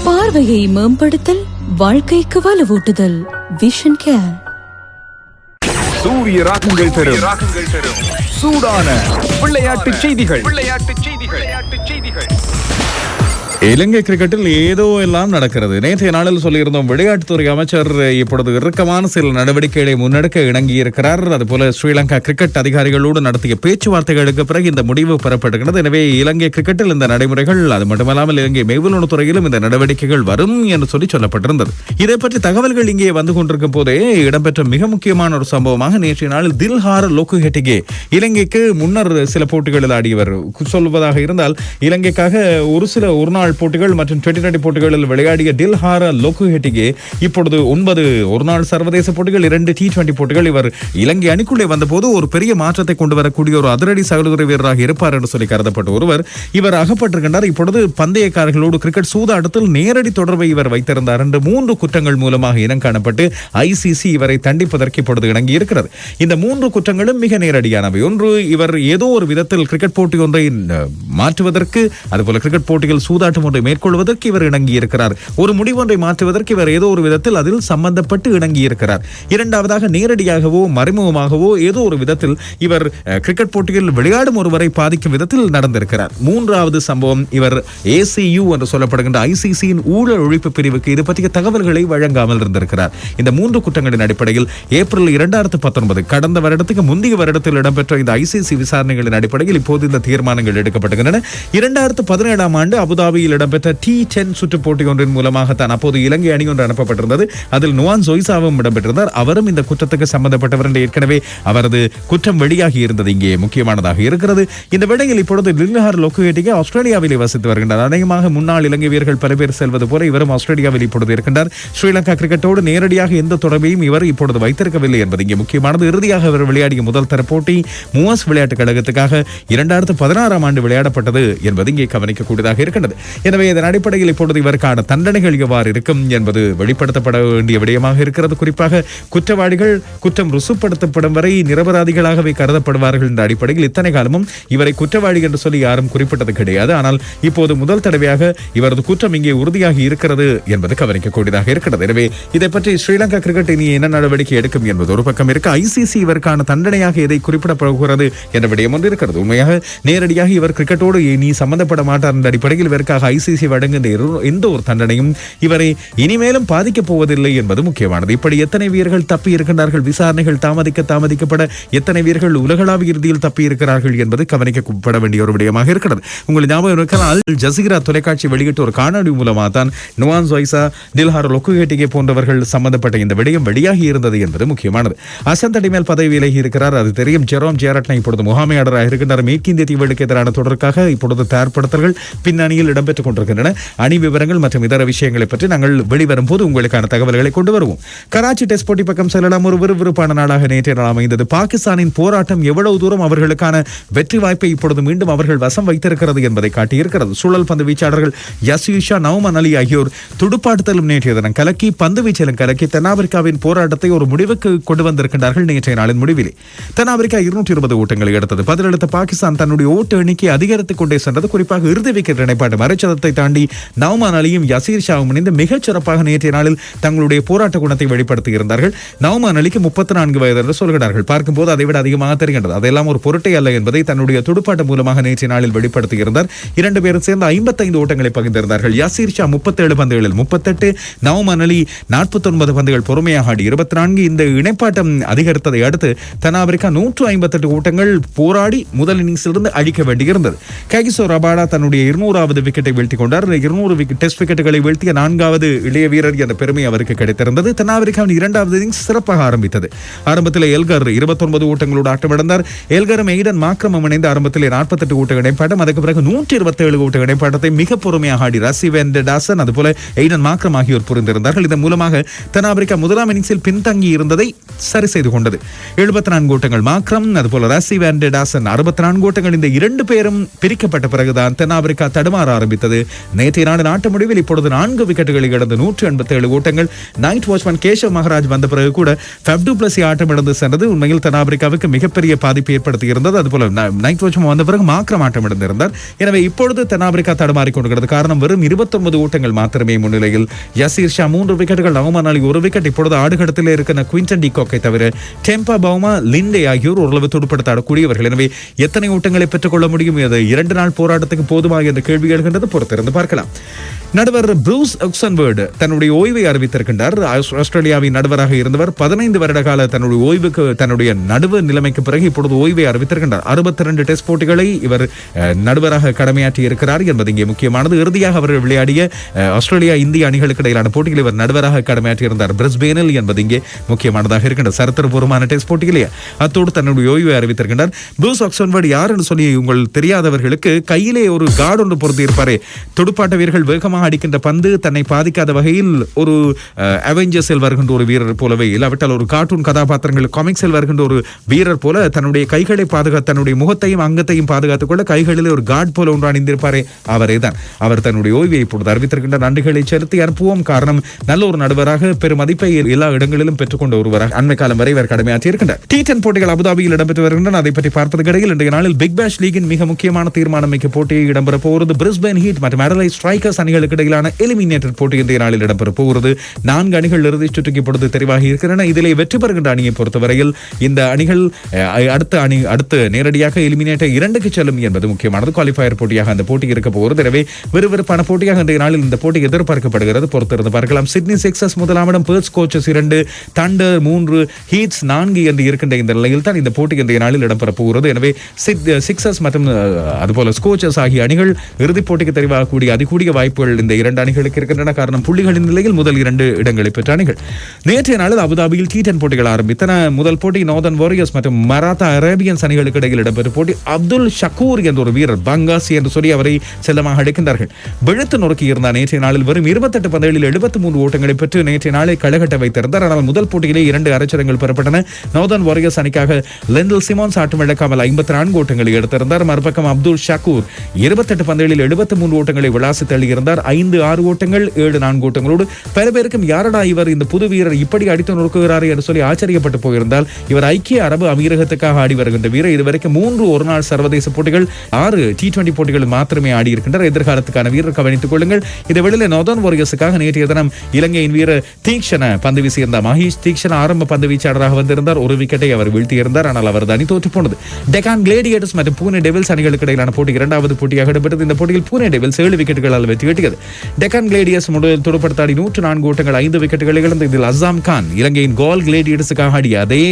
பார்வையை மேம்படுத்தல், வாழ்க்கைக்கு வலுவூட்டுதல். Vision care. சூரிய ராகங்கள் தரும் சூடான விளையாட்டு செய்திகள். இலங்கை கிரிக்கெட்டில் ஏதோ எல்லாம் நடக்கிறது. நேற்றைய நாளில் சொல்லியிருந்தோம், விளையாட்டுத்துறை அமைச்சர் இப்பொழுது இறுக்கமான சில நடவடிக்கைகளை முன்னெடுக்க இணங்கியிருக்கிறார். அதுபோல ஸ்ரீலங்கா கிரிக்கெட் அதிகாரிகளோடு நடத்திய பேச்சுவார்த்தைகளுக்கு பிறகு இந்த முடிவு பெறப்படுகிறது. எனவே இலங்கை கிரிக்கெட்டில் இந்த நடைமுறைகள், அது மட்டுமல்லாமல் இலங்கை மெய்வுணர்வு துறையிலும் இந்த நடவடிக்கைகள் வரும் என்று சொல்லப்பட்டிருந்தது. இதை பற்றி தகவல்கள் இங்கே வந்து கொண்டிருக்கும் போதே இடம்பெற்ற மிக முக்கியமான ஒரு சம்பவமாக நேற்றைய நாளில் தில்ஹார லோக்குஹெட்டிகே, இலங்கைக்கு முன்னர் சில போட்டிகளில் ஆடியவர், சொல்வதாக இருந்தால் இலங்கைக்காக ஒரு நாள் போட்டிகள் மற்றும் 2020 போட்டிகளில் விளையாடிய தில்ஹார லோக்குஹெட்டிகே இப்பொழுது 9 ஒருநாள் சர்வதேச போட்டிகள், 2 T20 போட்டிகள். இவர் இலங்கை அணிக்குள்ளே வந்தபோது ஒரு பெரிய மாற்றத்தை கொண்டு வரக்கூடிய ஒரு அதிரடி சகோதர வீரராக இருப்பார் என்று சொல்லி கருதப்பட்ட ஒருவர் இவர் அகப்பட்டிருக்கின்றார். இப்பொழுது பந்தயக்காரர்களோடு கிரிக்கெட் சூதாட்டத்தில் நேரடி தொடர்பை இவர் வைத்திருந்தார் என்று 3 குற்றங்கள் மூலமாக இனம் காணப்பட்டு ICC இவரை தண்டிப்பதற்கு இப்பொழுது இணங்கி இருக்கிறது. இந்த 3 குற்றங்களும் மிக நேரடியானவை. ஒன்று, இவர் ஏதோ ஒரு விதத்தில் கிரிக்கெட் போட்டி ஒன்றை மாற்றுவதற்கு, அதுபோல கிரிக்கெட் போட்டிகள் சூதாட்டம் ஒன்றை மேற்கொள்வதற்கு இவர் இணங்கி இருக்கிறார். ஒரு முடிவு ஒன்றை மாற்றுவதற்கு இவர் ஏதோ ஒரு விதத்தில் அதில் சம்பந்தப்பட்டு இணங்கி இருக்கிறார். இரண்டாவதாக, நேரடியாகவோ மறைமுகமாகவோ ஏதோ ஒரு விதத்தில் இவர் கிரிக்கெட் போட்டியில் விளையாடும் ஒருவரை பாதிக்கும் விதத்தில் நடந்திருக்கிறார். மூன்றாவது சம்பவம், இவர் ACU என்று சொல்லப்படுகின்ற ICCயின் ஊழல் ஒழிப்பு பிரிவுக்கு இது பற்றிய தகவல்களை வழங்காமல் இருந்திருக்கிறார். இந்த 3 குற்றங்களின் அடிப்படையில் ஏப்ரல் 2019 கடந்த வருடத்துக்கு முந்தைய வருடத்தில் இடம்பெற்ற இந்த ICC விசாரணைகளின் அடிப்படையில் இப்போது இந்த தீர்மானங்கள் எடுக்கப்பட்டுகின்றன. 2017 ஆண்டு அபுதாபியில் இடம்பெற்ற T10 சுற்று போட்டி ஒன்றின் மூலமாகத்தான் அப்போது இலங்கை அணி ஒன்று அனுப்பப்பட்டிருந்தது. அதில் நுவான் ஜோய்சாவும் இடம்பெற்றிருந்தார். அவரும் இந்த குற்றத்துக்கு சம்பந்தப்பட்டவர் என்று ஏற்கனவே அவரது குற்றம் வெளியாகி இருந்தது இங்கே முக்கியமானதாக இருக்கிறது. இந்த வேளையில் இப்பொழுது தில்ஹார லோக்குஹெட்டிகே ஆஸ்திரேலியாவில் வசித்து வருகின்றார். அநேகமாக முன்னாள் இலங்கை வீரர்கள் பல பேர் செல்வது போல இவரும் ஆஸ்திரேலியாவில் இப்பொழுது இருக்கின்றார். ஸ்ரீலங்கா கிரிக்கெட்டோடு நேரடியாக எந்த தொடர்பையும் இவர் இப்பொழுது வைத்திருக்கவில்லை என்பது இங்கே முக்கியமானது. இறுதியாக அவர் விளையாடிய முதல் தர போட்டி மூவஸ் விளையாட்டுக் கழகத்துக்காக 2016 ஆண்டு விளையாடப்பட்டது என்பது இங்கே கவனிக்கக்கூடியதாக இருக்கின்றது. எனவே இதன் அடிப்படையில் இப்பொழுது இவருக்கான தண்டனைகள் எவ்வாறு இருக்கும் என்பது வெளிப்படுத்தப்பட வேண்டிய விடயமாக இருக்கிறது. குறிப்பாக குற்றவாளிகள் குற்றம் ருசுப்படுத்தப்படும் வரை நிரபராதிகளாகவே கருதப்படுவார்கள் என்ற அடிப்படையில் இத்தனை காலமும் இவரை குற்றவாளி என்று சொல்லி யாரும் குறிப்பிட்டது கிடையாது. ஆனால் இப்போது முதல் தடவையாக இவரது குற்றம் இங்கே உறுதியாகி இருக்கிறது என்பது கவனிக்கக்கூடியதாக இருக்கிறது. எனவே இதை பற்றி ஸ்ரீலங்கா கிரிக்கெட் இனி என்ன நடவடிக்கை எடுக்கும் என்பது ஒரு பக்கம் இருக்க, ICC இவருக்கான தண்டனையாக எதை குறிப்பிடப்படுகிறது என்ற விடயம் ஒன்று இருக்கிறது. உண்மையாக நேரடியாக இவர் கிரிக்கெட்டோடு இனி சம்பந்தப்பட மாட்டார் என்ற அடிப்படையில் இவருக்காக ICC வழங்குகின்ற எந்த ஒரு தண்டனையும் இவரை இனிமேலும் பாதிக்கப் போவதில்லை என்பது முக்கியமானது. இப்படி எத்தனை வீரர்கள் தப்பி இருக்கின்றார்கள், விசாரணைகள் தாமதிக்கப்பட எத்தனை வீரர்கள் உலகளாவிய இறுதியில் தப்பி இருக்கிறார்கள் என்பது கவனிக்கப்பட வேண்டிய ஒரு விடயமாக இருக்கிறது. உங்களுக்கு ஞாபகம் இருக்கலாம், அல் ஜசீரா தொலைக்காட்சி வெளியிட்ட ஒரு காணொலி மூலமாக தான் நுவான் ஜோய்சா, தில்ஹார லோக்குஹெட்டிகே போன்றவர்கள் சம்பந்தப்பட்ட இந்த விடயம் வெளியாகி இருந்தது என்பது முக்கியமானது. அசந்த் அடிமேல் பதவி விலகி இருக்கிறார், அது தெரியும். ஜெரோம் ஜெரட்னா இப்பொழுது முகாமையாளராக இருக்கின்றார். மேற்கிந்திய தீவுகளுக்கு எதிரான தொடருக்காக இப்பொழுது தயார்படுத்தல்கள் பின்னணியில் இடம்பெற்றுக் கொண்டிருக்கின்றன. அணி விவரங்கள் மற்றும் இதர விஷயங்களை பற்றி நாங்கள் வெளிவரும் போது உங்களுக்கான தகவல்களை கொண்டு வருவோம். கராச்சி டெஸ்ட் போட்டி பக்கம் செல்லலாம். ஒரு விறுவிறுப்பான நாளாக நேற்றைய நாள் அமைந்தது. பாகிஸ்தானின் போராட்டம் எவ்வளவு தூரம் அவர்களுக்கான வெற்றி வாய்ப்பை இப்பொழுது மீண்டும் அவர்கள் வசம் வைத்திருக்கிறது என்பதை காட்டியிருக்கிறது. சுழல் பந்து வீச்சாளர்கள் யசீஷா, நௌமன் அலி ஆகியோர் துடுப்பாட்டத்திலும் நேற்றைய தினம் கலக்கி, பந்து வீச்சிலும் கலக்கி தென்னாப்பிரிக்காவின் போராட்டத்தை ஒரு முடிவுக்கு கொண்டு வந்திருக்கின்றார்கள். நேற்றைய நாளின் முடிவிலே தென்னாப்பிரிக்கா 220 ஓட்டங்களை எடுத்தது. பதிலளித்த பாகிஸ்தான் தன்னுடைய ஓட்டு எண்ணிக்கை அதிகரித்துக் கொண்டே சென்றது. குறிப்பாக இறுதி விக்கெட் இணைப்பாட்டு மறைச்சதத்தை தாண்டி நௌமான் அலியும் யசீர் ஷாவும் இணைந்து மிகச் சிறப்பாக நேற்றைய நாளில் தங்களுடைய போராட்ட குணத்தை வெளிப்படுத்தி இருந்தார்கள். நௌமான் அலிக்கு 34 வயது என்று சொல்கிறார்கள். பார்க்கும்போது அதை விட அதிகமாக தெரிகின்றது. அதெல்லாம் ஒரு பொருட்டை அல்ல என்பதை தன்னுடைய துடுப்பாட்டம் மூலமாக நேற்றைய நாளில் வெளிப்படுத்தி இருந்தார். 2 பேரும் சேர்ந்து 55 ஓட்டங்களை பகிர்ந்திருந்தார்கள். யசீர் ஷா 37 பந்துகளில் 38, நௌமான் அலி 49 பந்துகள் பொறுமையாக ஆடி 24. இந்த இணைப்பாட்டம் அதிகரித்ததை அடுத்து தென்னாப்பிரிக்கா 158 ஓட்டங்கள் போராடி முதல் இன்னிங்ஸிலிருந்து அழிக்க வேண்டியிருந்தது. கைகிசோ ரபாடா தன்னுடைய 200வது விக்கெட்டை வீழ்த்தி கொண்டார். 200 டெஸ்ட் விக்கெட்டுகளை வீழ்த்திய 4வது இளைய வீரர் என்ற பெருமை அவருக்கு கிடைத்திருந்தது. தென்னாப்பிரிக்காவின் 2வது இன்னிங்ஸ் சிறப்பாக ஆரம்பித்தது. ஆரம்பத்தில் எல்கர் 29 ஓட்டங்களோடு ஆட்டமிழந்தார். எல்கரும் எய்டன் மாக்ரமும் இணைந்து ஆரம்பத்தில் 48 ஓட்ட இணைப்பாட்டம், அதுக்கு பிறகு 127 ஓட்ட இணைப்பாட்டத்தை மிக பொறுமையாக ஆடி ரசி வெண்டடாசன் அதுபோல எய்டன் மாக்ரம் ஆகியோர் புரிந்திருந்தார்கள். இதன் மூலமாக தென்னாப்பிரிக்கா முதலாம் இன்னிங்ஸில் பின்தங்கி இருந்ததை சரி செய்து கொண்டது. 74 ஓட்டங்கள் மாக்ரம், அதுபோல ரசி வெண்டடாசன் 64 ஓட்டங்கள். இந்த 2 பேரும் பிரிக்கப்பட்ட பிறகுதான் தென்னாப்பிரிக்கா தடுமாற ஆரம்பித்தது. அறிவித்தது. நேற்றைய நாடு நாட்டு முடிவில் இப்பொழுது 4 விக்கெட்டுகளை இழந்து 187 ஓட்டங்கள். நைட் வாட்ச்மேன் கேஷவ் மகராஜ் வந்த பிறகு கூட ஃபெஃப் டு பிளஸி ஆட்டம் இழந்து சென்றது உண்மையில் தென்னாப்பிரிக்காவுக்கு மிகப்பெரிய பாதிப்பு ஏற்படுத்தி இருந்தது. அதுபோல நைட் வாட்ச்மேன் வந்த பிறகு மாக்ரம் ஆட்டம் இழந்திருந்தார். எனவே இப்பொழுது தென்னாப்பிரிக்கா தடுமாறிக் கொண்டிருக்கிறது. காரணம் வெறும் 29 ஓட்டங்கள் மாத்திரமே முன்னிலையில். யசீர் ஷா 3 விக்கெட்டுகள், நவமான் அலி 1 விக்கெட். இப்பொழுது ஆடுகளத்தில் இருக்கிற குவிண்டன் டி காக்கை தவிர டெம்பா பவுமா, லிண்டே ஆகியோர் ஓரளவு துடுப்படுத்த ஆடக்கூடியவர்கள். எனவே எத்தனை ஓட்டங்களை பெற்றுக் கொள்ள முடியும்? இது 2 நாள் போராட்டத்துக்கு போதுமா என்ற கேள்வி எழுகின்றது. பொறுத்திருந்து பார்க்கலாம். நடுவர் ப்ரூஸ் ஒக்சன்வர்ட் தன்னுடைய ஓய்வை அறிவித்திருக்கின்றார். ஆஸ்திரேலியாவின் நடுவராக இருந்தவர் 15 வருட கால தன்னுடைய ஓய்வுக்கு, தன்னுடைய நடுவர் நிலைமைக்கு பிறகு இப்பொழுது ஓய்வை அறிவித்திருக்கின்றார். 62 டெஸ்ட் போட்டிகளை இவர் நடுவராக கடமையாற்றி இருக்கிறார் என்பது இங்கே முக்கியமானது. இறுதியாக அவர் விளையாடிய ஆஸ்திரேலியா இந்திய அணிகளுக்கு இடையிலான போட்டியில் இவர் நடுவராக கடமையாற்றி இருந்தார் பிரிஸ்பேனில் என்பது இங்கே முக்கியமானதாக இருக்கின்றது. சரித்திரபூர்வமான டெஸ்ட் போட்டியிலேயே அத்தோடு தன்னுடைய ஓய்வை அறிவித்திருக்கின்றார். ப்ரூஸ் ஒக்சன்வர்ட் யார் என்று சொல்லி உங்கள் தெரியாதவர்களுக்கு கையிலே ஒரு கார்டு ஒன்று பொருத்தி இருப்பாரே. துடுப்பாட்ட வீரர்கள் வேகமாக அடிக்கின்ற பந்து தன்னை பாதிக்காத வகையில் ஒரு அவெஞ்சர்ஸில் வருகின்ற ஒரு வீரர் போலவே, இல்லாவிட்டால் ஒரு கார்ட்டூன் கதாபாத்திரங்கள் காமிக்ஸில் வருகின்ற ஒரு வீரர் போல தன்னுடைய கைகளை பாதுகாத்து, தன்னுடைய முகத்தையும் அங்கத்தையும் பாதுகாத்துக் கொள்ள கைகளில் ஒரு கார்டு போல ஒன்று அணிந்திருப்பாரே, அவரே தான். அவர் தன்னுடைய ஓய்வை இப்பொழுது அறிவித்திருக்கின்ற. நன்றிகளை செலுத்தி அனுப்புவோம். காரணம், நல்ல ஒரு நடுவராக பெரும் மதிப்பை எல்லா இடங்களிலும் பெற்றுக்கொண்ட ஒருவராக அண்மை காலம் வரை இவர் கடமையாற்றி இருக்கின்றார். T10 போட்டிகள் அபுதாபியில் இடம்பெற்று வருகின்றன. அதை பற்றி பார்ப்பதற்கு இடையில் இன்றைய நாளில் பிக் பேஷ் லீகின் மிக முக்கியமான தீர்மானம் மிக்க போட்டி இடம்பெற போகிறது. பிரிஸ்பேன் ஹீட் மற்றும் அடலைட் ஸ்ட்ரைக்கர்ஸ் அணிகளுக்கு இடையிலான எலிமினேட்டர் போட்டி இன்றைய நாளில் இடம்பெற போகிறது. 4 அணிகள் இறுதிச் சுற்றுக்கு இப்பொழுது தெரிவாகி இருக்கின்றன. இதிலே வெற்றி பெறுகின்ற அணியை பொறுத்தவரையில் இந்த அணிகள் அடுத்த நேரடியாக எலிமினேட்டர் 2க்கு செல்லும் என்பது முக்கியமானது. குவாலிஃபயர் போட்டியாக அந்த போட்டி இருக்க போகிறது. எனவே விறுவிறுப்பான போட்டியாக இன்றைய நாளில் இந்த போட்டி எதிர்பார்க்கப்படுகிறது. பொறுத்திருந்து பார்க்கலாம். சிட்னி சிக்ஸர்ஸ் முதலாம் இடம், பெர்த் ஸ்கோச்சர்ஸ் 2, தண்டர் 3, ஹீட்ஸ் 4 என்று இருக்கின்ற இந்த நிலையில் தான் இந்த போட்டி இன்றைய நாளில் இடம்பெற போகிறது. எனவே சிக்ஸர்ஸ் மற்றும் அதுபோல ஸ்கோச்சர்ஸ் ஆகிய அணிகள் இறுதிப் போட்டிக்கு தெரிவாகக்கூடிய அதிகூடிய வாய்ப்புகள் இந்த 2 அணிகளுக்கு இருக்கின்றன. காரணம், புள்ளிகளின் நிலையில் முதல் 2 இடங்களை பெற்ற அணிகள். நேற்றைய நாளில் அபுதாபியில் T10 போட்டிகள் ஆரம்பித்தன. முதல் போட்டி நார்தர்ன் வாரியர்ஸ் மற்றும் மராத்தா அரேபியன்ஸ் அணிகளுக்கு இடையில் இடம்பெற்ற போட்டி. அப்துல் ஷக்கூர் என்ற ஒரு வீரர், பங்காசி என்று சொல்லி அவரை செல்லமாக அழைக்கின்றார்கள், வெளுத்து நொறுக்கி இருந்தார். நேற்றைய நாளில் வெறும் 28 பந்துகளில் 73 ஓட்டங்களை பெற்று நேற்றைய நாளை களகட்ட வைத்திருந்தார். ஆனால் முதல் போட்டியிலே 2 அரைச்சதங்கள் பெறப்பட்டன. நார்தர்ன் வாரியர்ஸ் அணிக்காக லெண்டல் சிமோன்ஸ் ஆட்டம் இழக்காமல் 54 ஓட்டங்களை எடுத்திருந்தார். மறுபக்கம் அப்துல் ஷக்கூர் 28 பந்துகளில் 73 ஓட்டங்களை விளாசி தள்ளியிருந்தார். 5-6 ஓட்டங்கள், 7-4 ஓட்டங்களோடு. பல பேருக்கும் யாரடா இவர், இந்த புது வீரர் இப்படி அடித்து நொறுக்குகிறார் என்று சொல்லி ஆச்சரியப்பட்டு போயிருந்தால், இவர் ஐக்கிய அரபு அமீரகத்துக்காக ஆடி வருகின்ற வீரர். இதுவரைக்கும் 3 ஒருநாள் சர்வதேச போட்டிகள், 6 T20 போட்டிகள் மாத்திரமே ஆடி இருக்கின்றார். எதிர்காலத்துக்கான வீரர் கவனித்துக் கொள்ளுங்கள். இதை வெளியில நார்தர்ன் வாரியர்ஸுக்காக நேற்றைய தினம் இலங்கையின் வீரர் தீக்ஷண பந்து வீசியிருந்தார். மகேஷ் தீக்ஷண ஆரம்ப பந்து வீச்சாளராக வந்திருந்தார். ஒரு விக்கெட்டை அவர் வீழ்த்தியிருந்தார். ஆனால் அவரது அணி தோற்று போனது. டெக்கான் கிளேடியேட்டர்ஸ் மற்றும் பூனே டெவில்ஸ் அணிகளுக்கு இடையிலான போட்டி 2வது போட்டியாக இடம்பெற்றது. இந்த போட்டியில் பூனே டெவில்ஸ் 7 விக்கெட்டுகளால் வெற்றி கிட்டியது. டெக்கான் கிளேடியர்ஸ் முதலில் துடுப்படுத்தாடி 104 ஓட்டங்கள், 5 விக்கெட்டுகளை இழந்து இதில் அசாம் கான், இலங்கையின் கோல் கிளேடியர்ஸுக்காக ஆடிய அதே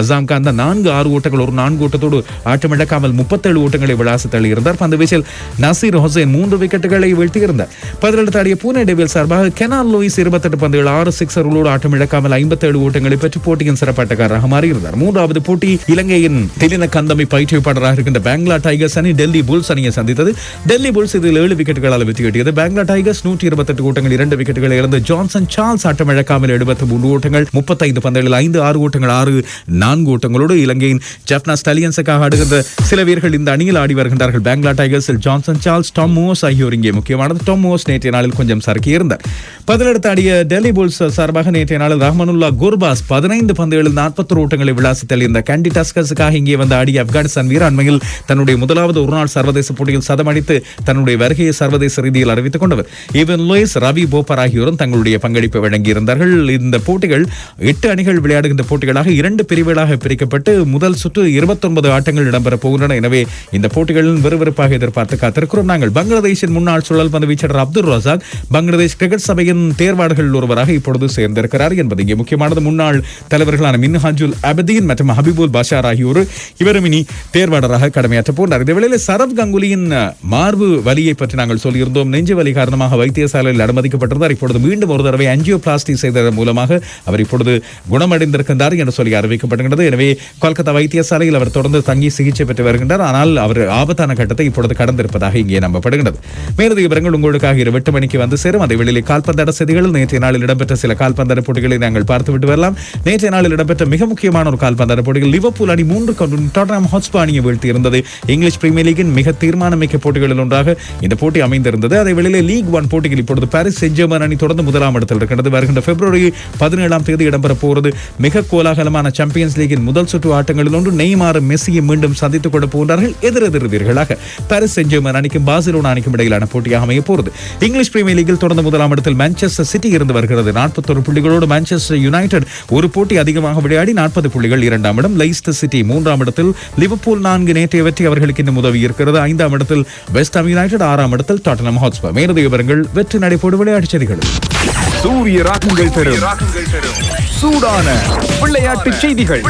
அசாம் கான் தான் 4-6 ஓட்டங்கள், ஒரு 4 ஓட்டத்தோடு ஆட்டமிழக்காமல் 37 ஓட்டங்களை விளாசி தள்ளியிருந்தார். பந்து வீச்சில் நசீர் ஹுசைன் 3 விக்கெட்டுகளை வீழ்த்தியிருந்தார். பதிலெடுத்து ஆடிய பூனே டெவில்ஸ் சார்பாக கெனான் லூயிஸ் 28 பந்துகள், 6 சிக்ஸர்களோடு ஆட்டமிழக்காமல் 57 ஓட்டங்களை பெற்று போட்டியின் சிறப்பாட்டக்காரராக மாறியிருந்தார். 3வது போட்டி இலங்கையின் திலின கந்தமி பயிற்றுவிப்பாளராக இருக்கின்ற பெங்களா டைகர்ஸ் அணி டெல்லி புல்ஸ் அணியை சந்தித்தது. டெல்லி புல்ஸ் இதில் 7 விக்கெட்டுகளால் வெற்றி கிட்டியது. பெங்களா டைகர்ஸ் 128 ஓட்டங்கள், 2 விக்கெட்டுகளை இழந்து ஜான்சன் சார்ல்ஸ் ஆட்டம் இழக்காமல் 73 ஓட்டங்கள், 35 பந்துகளில் 5-6 ஓட்டங்கள், 6-4 ஓட்டங்களோடு இலங்கையின் ஜெஃப்னா ஸ்டாலியன்ஸுக்காக ஆடுகின்ற சில வீரர்கள் இந்த அணியில் ஆடி வருகின்றார்கள். பெங்களா டைகர்ஸில் ஜான்சன் சார்ல்ஸ், டாம் மோஸ் ஆகியோர் இங்கே முக்கியமானது. டாம் மோஸ் நேற்றைய நாளில் கொஞ்சம் சறுக்கி இருந்தார். பதிலெடுத்து ஆடிய டெல்லி புல்ஸ் சார்பாக நேற்றைய நாளில் ரஹ்மனுல்லா குர்பாஸ் 15 பந்துகளில் 41 ஓட்டங்களை விளாசி தள்ளியிருந்த கேண்டி டஸ்கர்ஸுக்காக இங்கே வந்து ஆடிய ஆப்கானிஸ்தான் வீரர் அண்மையில் தன்னுடைய முதலாவது ஒருநாள் சர்வதேச போட்டியில் சதமடித்து தன்னுடைய வருகையை சர்வதேச ரீதியில் அறிவித்துக் கொண்டவர். ஈவன் லூயிஸ், ரவி போப்பர் ஆகியோரும் தங்களுடைய பங்களிப்பை வழங்கியிருந்தார்கள். இந்த போட்டிகள் 8 அணிகள் விளையாடுகின்ற போட்டிகளாக 2 பிரிவுகளாக பிரிக்கப்பட்டு முதல் சுற்று 29 ஆட்டங்கள் இடம்பெற போகின்றன. எனவே இந்த போட்டிகளில் விறுவிறுப்பாக எதிர்பார்த்து காத்திருக்கிறோம். நாங்கள் பங்களாதேஷின் முன்னாள் சுழல் பந்து வீச்சாளர் அப்துல் ரசாக் பங்களாதேஷ் கிரிக்கெட் சபையின் தேர்வாளர்கள் ஒருவராக இப்பொழுது சேர்ந்திருக்கிறார் என்பது இங்கே முக்கியமானது. முன்னாள் தலைவர்களான மின்ஹாஜுல் அபதீன் மற்றும் ஹபிபுல் பஷார் ஆகியோர் இவரும் இனி தேர்வாளராக கடமையாற்ற போனார். இந்த வேளையில் சரவ் கங்குலியின் மார்பு வலியை பற்றி நாங்கள் சொல்லியிருந்தோம். நெஞ்சு வலி காரணமாக வைத்தியசாலையில் அனுமதிக்கப்பட்டிருந்தார். இப்பொழுது மீண்டும் ஒரு தடவை ஆஞ்சியோபிளாஸ்டி செய்ததன் மூலமாக அவர் இப்பொழுது குணமடைந்திருக்கின்றார் என்று சொல்லி அறிவிக்கப்படுகிறது. எனவே கொல்கத்தா வைத்தியசாலையில் அவர் தொடர்ந்து தங்கி சிகிச்சை பெற்று வருகின்றார். ஆனால் அவர் ஆபத்தான கட்டத்தை இப்பொழுது கடந்திருப்பதாக இங்கே நம்பப்படுகிறது. மேலதிக விவரங்கள் உங்களுக்காக 8 மணிக்கு வந்து சேரும். அதை வெளியிலே கால்பந்தாட்ட செய்திகள், நேற்றைய நாளில் இடம்பெற்ற சில கால்பந்தாட்ட போட்டிகளை நாங்கள் பார்த்துவிட்டு வரலாம். நேற்றைய நாளில் இடம்பெற்ற மிக முக்கியமான ஒரு கால்பந்தாட்ட போட்டிகள் லிவர்பூல் அணி 3 டாட்டன்ஹாம் ஹாட்ஸ்பர் அணியை வீழ்த்தி இருந்தது. இங்கிலீஷ் பிரீமியர் லீகின் மிக தீர்மானமிக்க போட்டிகளில் ஒன்றாக இந்த போட்டி அமைந்திருந்தது. அதே வேளையில் லீக் 1 போட்டியில் இப்பொழுது பாரிஸ் செயின்ட் ஜெர்மன் அணி தொடர்ந்து முதலாம் இடத்தில் இருக்கிறது. வருகின்ற பிப்ரவரி 17ஆம் தேதி இடம்பெற போகிறது மிக கோலாகலமான சாம்பியன்ஸ் லீகின் முதல் சுற்று ஆட்டங்களில் ஒன்று. நெய்மார் மெஸ்ஸியை மீண்டும் சந்தித்துக் கொள்ள போகிறார்கள். எதிரெதிர் வீரர்களாக பாரிஸ் செயின்ட் ஜெர்மன் அணிக்கும் பார்சிலோனா அணிக்கும் இடையிலான போட்டியாக அமைய போகிறது. இங்கிலீஷ் பிரீமியர் லீகில் தொடர்ந்து முதலாம் இடத்தில் மான்செஸ்டர் சிட்டி இருந்து வருகிறது 41 புள்ளிகளோடு. மான்செஸ்டர் யுனைடெட் ஒரு போட்டி அதிகமாக விளையாடி 40 புள்ளிகள் 2ஆம் இடம். லெய்ஸ்டர் சிட்டி 3ஆம் இடத்தில். லிவர்பூல் 4 நேற்றைய வெற்றி அவர்களுக்கு இன்னும் உதவி இருக்கிறது. 5ஆம் இடத்தில் வெஸ்ட் ஹாம் யுனைடெட். 6ஆம் இடத்தில் டாட்டனம் ஹாட்ஸ்பர். மேலதிக விவரங்கள் வெற்றி நடைபோடு விளையாட்டு செய்திகள். சூரிய ராகங்கள் தரும் சூடான விளையாட்டு செய்திகள்.